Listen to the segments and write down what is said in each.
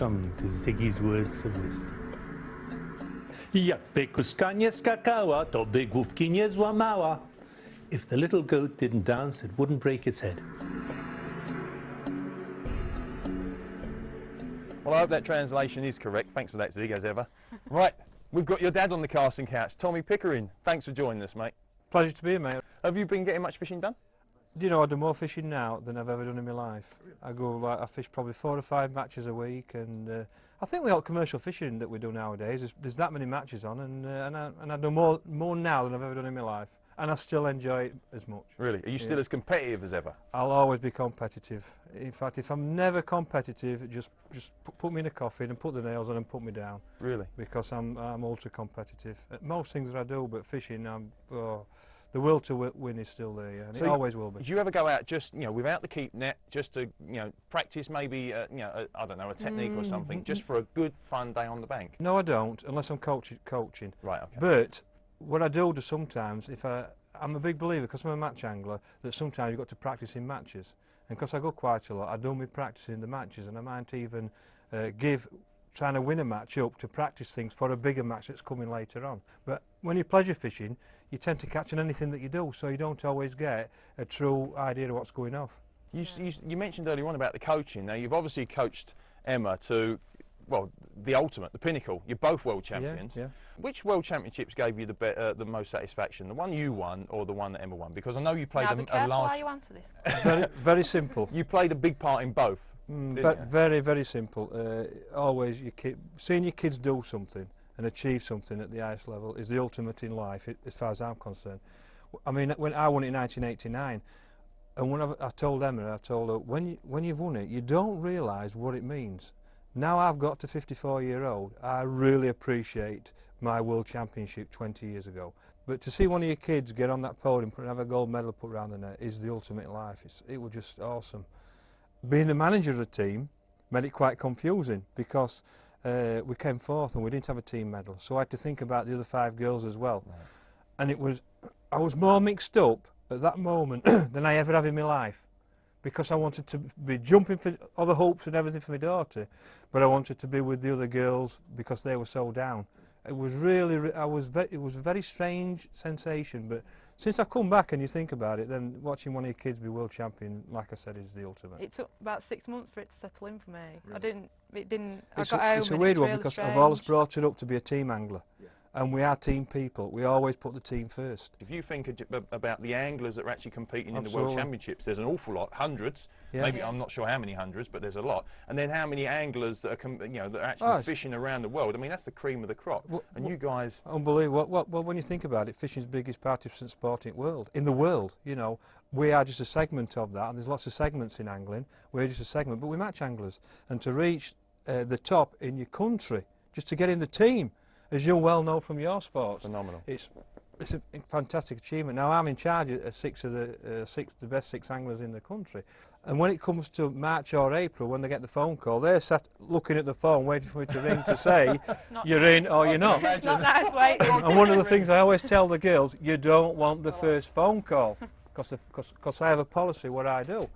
Welcome to Ziggy's Words of Wisdom. Jakby kuska nie skakała, to by główki nie złamała. If the little goat didn't dance, it wouldn't break its head. Well, I hope that translation is correct. Thanks for that, Zig, as ever. Right, we've got your dad on the casting couch, Tommy Pickering. Thanks for joining us, mate. Pleasure to be here, mate. Have you been getting much fishing done? Do you know, I do more fishing now than I've ever done in my life. I fish probably 4 or 5 matches a week, and I think with all commercial fishing that we do nowadays, there's that many matches on, and I do more now than I've ever done in my life, and I still enjoy it as much. Really? Are you still as competitive as ever? I'll always be competitive. In fact, if I'm never competitive, just put me in a coffin and put the nails on and put me down. Really? Because I'm ultra competitive. At most things that I do, but fishing, the will to win is still there, yeah, and so it always will be. Do you ever go out just, without the keep net, just to, practice maybe, I don't know, a technique or something, just for a good, fun day on the bank? No, I don't, unless I'm coaching. Right, okay. But what I do sometimes, I'm a big believer, because I'm a match angler, that sometimes you've got to practice in matches. And because I go quite a lot, I do me practicing the matches, and I might even trying to win a match up to practice things for a bigger match that's coming later on. But when you're pleasure fishing, you tend to catch on anything that you do, so you don't always get a true idea of what's going off. You mentioned earlier on about the coaching. Now, you've obviously coached Emma to, well, the ultimate, the pinnacle. You're both world champions. Yeah. Which world championships gave you the most satisfaction? The one you won or the one that Emma won? Because I know you played now, be a careful large... how you answer this. Very simple. You played a big part in both. Very, very simple. Always, seeing your kids do something and achieve something at the highest level is the ultimate in life, as far as I'm concerned. I mean, when I won it in 1989, and when I told Emma, I told her, when you've won it, you don't realise what it means. Now I've got to 54-year-old, I really appreciate my World Championship 20 years ago. But to see one of your kids get on that podium and have a gold medal put around the neck is the ultimate in life. It was just awesome. Being the manager of the team made it quite confusing, because we came fourth and we didn't have a team medal, so I had to think about the other 5 girls as well. Right. And I was more mixed up at that moment than I ever have in my life, because I wanted to be jumping for other hopes and everything for my daughter, but I wanted to be with the other girls because they were so down. It was really, it was a very strange sensation, but since I've come back and you think about it, then watching one of your kids be world champion, like I said, is the ultimate. It took about 6 months for it to settle in for me. Really? I got home. It's a weird one, really because strange. I've always brought it up to be a team angler. Yeah. And we are team people. We always put the team first. If you think about the anglers that are actually competing in the Absolutely. World Championships, there's an awful lot, hundreds. Yeah. Maybe I'm not sure how many hundreds, but there's a lot. And then how many anglers that are, that are actually fishing around the world? I mean, that's the cream of the crop. And you guys, unbelievable. Well, when you think about it, fishing's the biggest participant sport in the world. We are just a segment of that, and there's lots of segments in angling. We're just a segment, but we're match anglers, and to reach the top in your country, just to get in the team, as you well know from your sports. Phenomenal. It's a fantastic achievement. Now I'm in charge of the best 6 anglers in the country, and when it comes to March or April, when they get the phone call, they're sat looking at the phone waiting for me to ring to say you're in or you're not. It's not nice waiting. And one of the things I always tell the girls, you don't want the first phone call, because I have a policy what I do.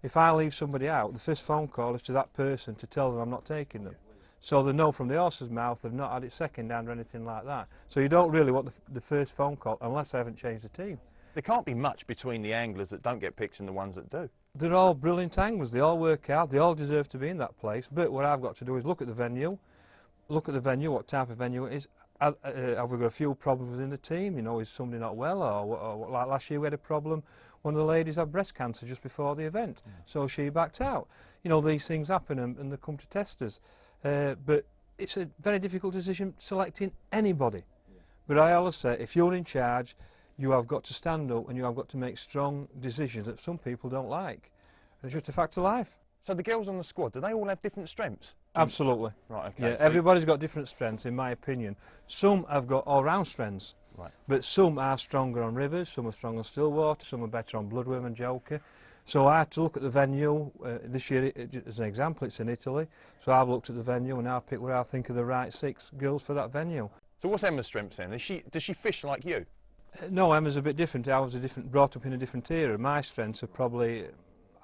If I leave somebody out, the first phone call is to that person to tell them I'm not taking them. So they know from the horse's mouth they've not had it second hand or anything like that. So you don't really want the first phone call unless I haven't changed the team. There can't be much between the anglers that don't get picked and the ones that do. They're all brilliant anglers, they all work out, they all deserve to be in that place, but what I've got to do is look at the venue, what type of venue it is. Have we got a few problems within the team? Is somebody not well, or like last year we had a problem, one of the ladies had breast cancer just before the event, so she backed out. These things happen and they come to test us. But it's a very difficult decision selecting anybody. Yeah. But I always say, if you're in charge, you have got to stand up and you have got to make strong decisions that some people don't like. And it's just a fact of life. So the girls on the squad, do they all have different strengths? Absolutely. Right, okay. Yeah, so everybody's got different strengths, in my opinion. Some have got all-round strengths, right, but some are stronger on rivers, some are stronger on still water, some are better on bloodworm and joker. So I had to look at the venue. This year, as an example, it's in Italy. So I've looked at the venue and I've picked what I think are the right 6 girls for that venue. So what's Emma's strengths then? Does she fish like you? No, Emma's a bit different. I was brought up in a different era. My strengths are probably,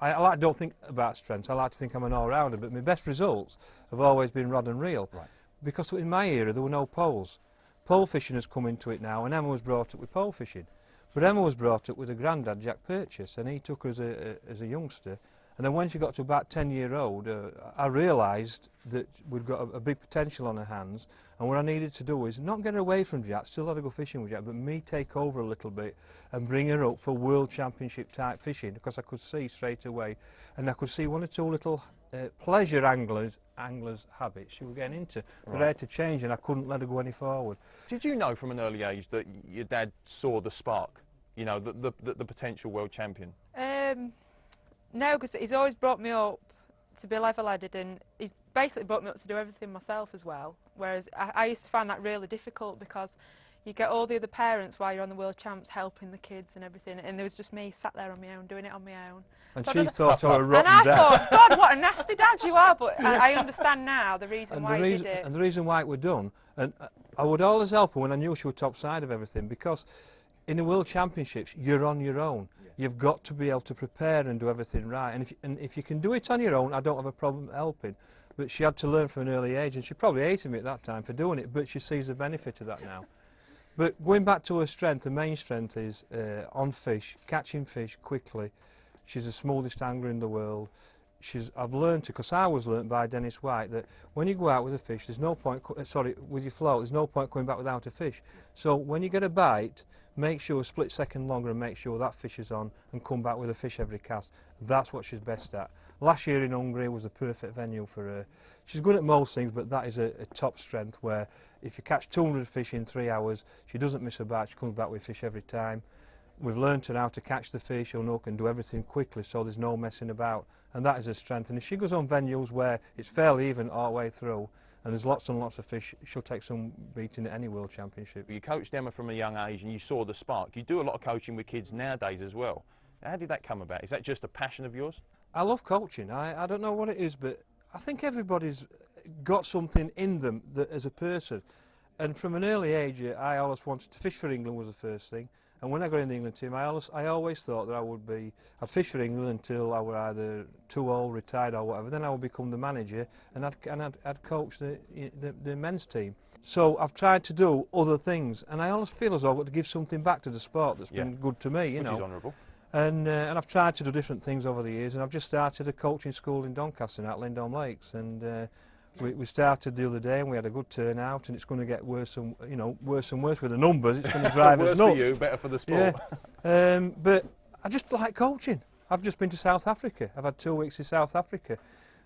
I don't think about strengths. I like to think I'm an all-rounder, but my best results have always been rod and reel. Right. Because in my era there were no poles. Pole fishing has come into it now, and Emma was brought up with pole fishing. But Emma was brought up with her granddad, Jack Purchase, and he took her as a youngster. And then when she got to about 10-year-old, I realised that we'd got a big potential on her hands, and what I needed to do is not get her away from Jack, still had to go fishing with Jack, but me take over a little bit and bring her up for World Championship type fishing, because I could see straight away, and I could see one or two little pleasure anglers' habits she was getting into, that I had to change, and I couldn't let her go any forward. Did you know from an early age that your dad saw the spark, you know, the potential world champion? No, because he's always brought me up to be level-headed, and he basically brought me up to do everything myself as well. Whereas I used to find that really difficult, because you get all the other parents while you're on the world champs helping the kids and everything, and there was just me sat there on my own, doing it on my own. And so she thought I was a rotten and I dad. thought, God, what a nasty dad you are, but I understand now the reason why he did it. And the reason why it was done, and I would always help her when I knew she was top side of everything, because in the World Championships, you're on your own. Yeah. You've got to be able to prepare and do everything right. And if you can do it on your own, I don't have a problem helping. But she had to learn from an early age, and she probably hated me at that time for doing it, but she sees the benefit of that now. But going back to her strength, the main strength is on fish, catching fish quickly. She's the smoothest angler in the world. I've learned to, because I was learnt by Dennis White, that when you go out with a fish, there's no point, with your float, there's no point coming back without a fish. So when you get a bite, make sure a split second longer and make sure that fish is on, and come back with a fish every cast. That's what she's best at. Last year in Hungary was a perfect venue for her. She's good at most things, but that is a top strength, where if you catch 200 fish in 3 hours, she doesn't miss a bite, she comes back with fish every time. We've learned her how to catch the fish, hook, and do everything quickly, so there's no messing about, and that is her strength. And if she goes on venues where it's fairly even all the way through, and there's lots and lots of fish, she'll take some beating at any World Championship. You coached Emma from a young age, and you saw the spark. You do a lot of coaching with kids nowadays as well. How did that come about? Is that just a passion of yours? I love coaching. I don't know what it is, but I think everybody's got something in them that, as a person. And from an early age, I always wanted to fish for England was the first thing. And when I got in the England team, I always thought that I'd fish for England until I were either too old, retired or whatever. Then I would become the manager, and I'd coach the men's team. So I've tried to do other things, and I always feel as though I've got to give something back to the sport that's been good to me, Which is honourable. And I've tried to do different things over the years, and I've just started a coaching school in Doncaster at Lindholm Lakes, and we started the other day, and we had a good turnout, and it's going to get worse and worse with the numbers. It's going to drive us nuts. Worse for you, better for the sport. Yeah. But I just like coaching. I've just been to South Africa. I've had 2 weeks in South Africa,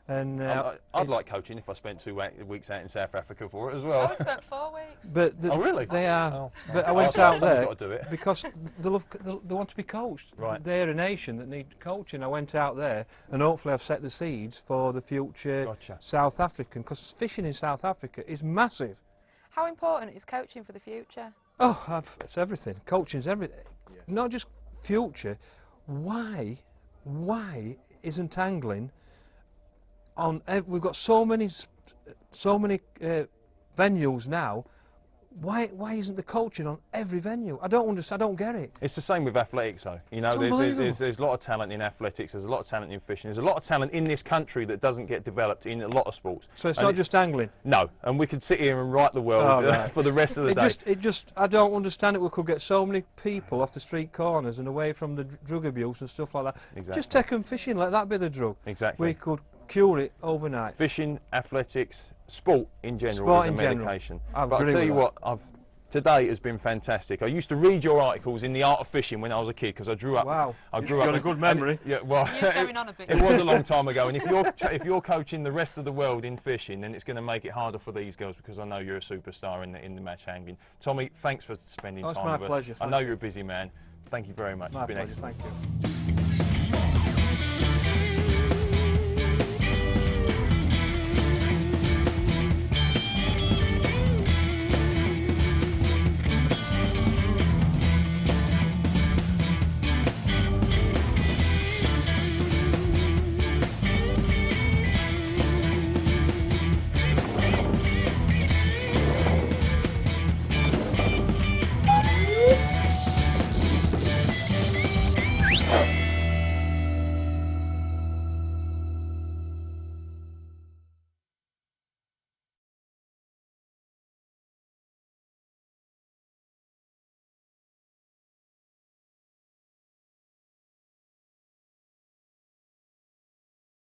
and I'd like coaching if I spent 2 weeks out in South Africa for it as well. I spent 4 weeks. But oh really? They are. Oh. But I went out there got to do it. because they want to be coached. Right. They're a nation that need coaching. I went out there, and hopefully I've set the seeds for the future South African, because fishing in South Africa is massive. How important is coaching for the future? Oh, it's everything. Coaching's everything. Yeah. Not just future. Why isn't angling on? We've got so many venues now. Why isn't the coaching on every venue? I don't understand. I don't get it. It's the same with athletics, though. You know, there's a lot of talent in athletics. There's a lot of talent in fishing. There's a lot of talent in this country that doesn't get developed in a lot of sports. So it's not just angling. No, and we could sit here and write the world for the rest of the day. I don't understand it. We could get so many people off the street corners and away from the drug abuse and stuff like that. Exactly. Just take them fishing. Let that be the drug. Exactly. We could cure it overnight. Fishing, athletics, sport in general is a medication. But I'll tell you what, today has been fantastic. I used to read your articles in The Art of Fishing when I was a kid, because I grew up. Wow, I grew up. Got a good memory. Yeah, well, it was a long time ago. And if you're coaching the rest of the world in fishing, then it's going to make it harder for these girls, because I know you're a superstar in the match angling. Tommy, thanks for spending time with us. My pleasure. I know you're a busy man. Thank you very much. It's been excellent. Thank you.